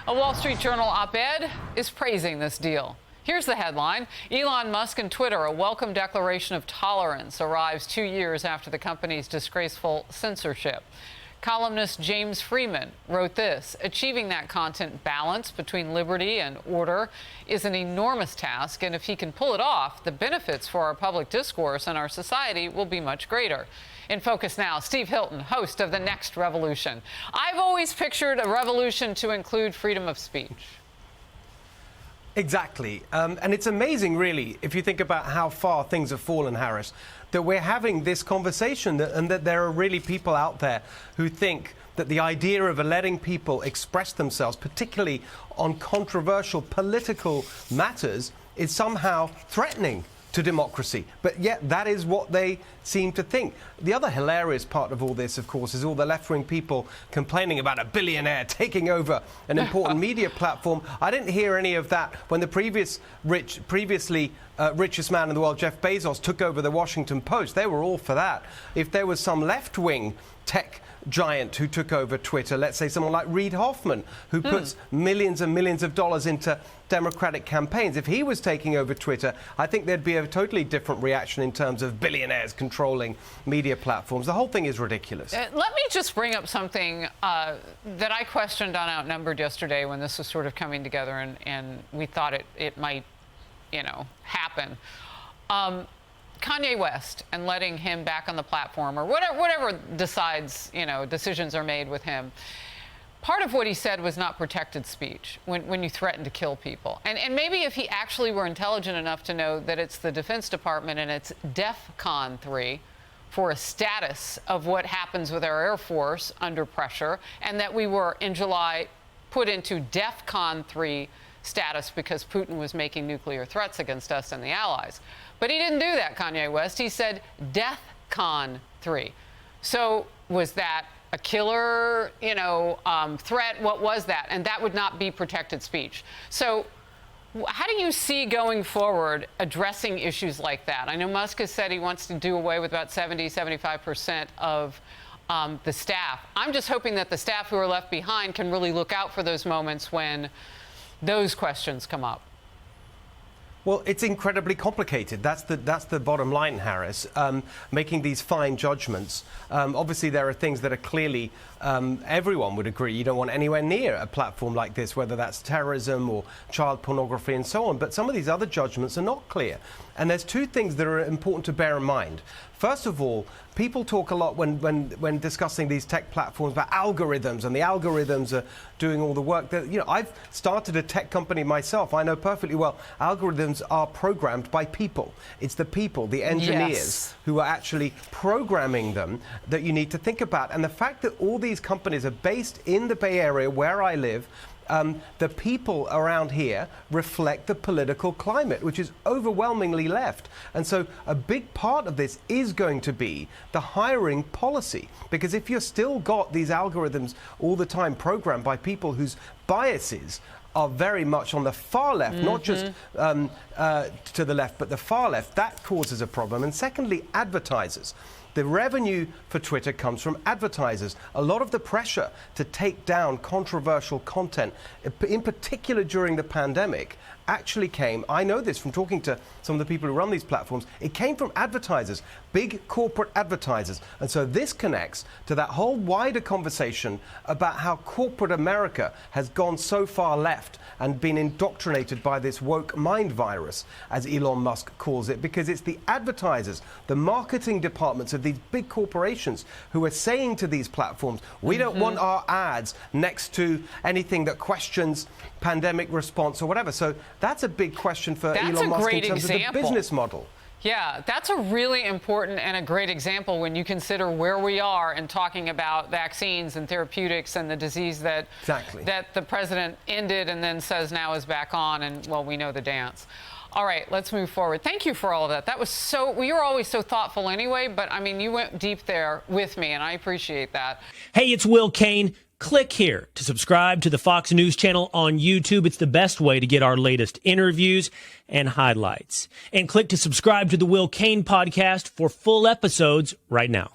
A Wall Street Journal op-ed is praising this deal. Here's the headline. Elon Musk and Twitter, a welcome declaration of tolerance, arrives 2 years after the company's disgraceful censorship. Columnist James Freeman wrote this: achieving that content balance between liberty and order is an enormous task, and if he can pull it off, the benefits for our public discourse and our society will be much greater. In focus now, Steve Hilton, host of The Next Revolution. I've always pictured a revolution to include freedom of speech. Exactly. And it's amazing, really, if you think about how far things have fallen, Harris, that we're having this conversation and that there are really people out there who think that the idea of letting people express themselves, particularly on controversial political matters, is somehow threatening to democracy. But yet that is what they seem to think. The other hilarious part of all this, of course, is all the left-wing people complaining about a billionaire taking over an important media platform. I didn't hear any of that when the previously richest man in the world, Jeff Bezos, took over the Washington Post. They were all for that. If there was some left-wing tech giant who took over Twitter, let's say someone like Reid Hoffman, who puts millions and millions of dollars into Democratic campaigns, if he was taking over Twitter, I think there'd be a totally different reaction in terms of billionaires controlling media platforms. The whole thing is ridiculous. Let me just bring up something that I questioned on Outnumbered yesterday when this was sort of coming together and we thought it might, happen. Kanye West and letting him back on the platform, or whatever decisions are made with him. Part of what he said was not protected speech when you threaten to kill people. And maybe if he actually were intelligent enough to know that it's the Defense Department and it's DEFCON 3 for a status of what happens with our Air Force under pressure, and that we were in July put into DEFCON 3 status because Putin was making nuclear threats against us and the Allies. But he didn't do that, Kanye West. He said DEFCON 3. So was that a killer, threat? What was that? And that would not be protected speech. So how do you see going forward addressing issues like that? I know Musk has said he wants to do away with about 75% of the staff. I'm just hoping that the staff who are left behind can really look out for those moments when those questions come up. Well, it's incredibly complicated. That's the bottom line, Harris. Making these fine judgments. Obviously, there are things that are clearly, everyone would agree, you don't want anywhere near a platform like this, whether that's terrorism or child pornography and so on. But some of these other judgments are not clear. And there's two things that are important to bear in mind. First of all, people talk a lot when discussing these tech platforms about algorithms, and the algorithms are doing all the work. That, I've started a tech company myself. I know perfectly well algorithms are programmed by people. It's the people, the engineers, who are actually programming them that you need to think about. And the fact that all these companies are based in the Bay Area, where I live, the people around here reflect the political climate, which is overwhelmingly left. And so a big part of this is going to be the hiring policy. Because if you've still got these algorithms all the time programmed by people whose biases are very much on the far left, not just to the left, but the far left, that causes a problem. And secondly, advertisers. The revenue for Twitter comes from advertisers. A lot of the pressure to take down controversial content, in particular during the pandemic, actually came, I know this from talking to some of the people who run these platforms, it came from advertisers, big corporate advertisers. And so this connects to that whole wider conversation about how corporate America has gone so far left and been indoctrinated by this woke mind virus, as Elon Musk calls it, because it's the advertisers, the marketing departments of these big corporations who are saying to these platforms, we don't want our ads next to anything that questions pandemic response or whatever. So that's a big question for Elon Musk in terms of the business model. Yeah, that's a really important and a great example when you consider where we are and talking about vaccines and therapeutics and the disease that the president ended and then says now is back on, and, well, we know the dance. All right, let's move forward. Thank you for all of that. That was so, well, you're always so thoughtful anyway, but I mean, you went deep there with me, and I appreciate that. Hey, it's Will Kane. Click here to subscribe to the Fox News channel on YouTube. It's the best way to get our latest interviews and highlights. And click to subscribe to the Will Kane podcast for full episodes right now.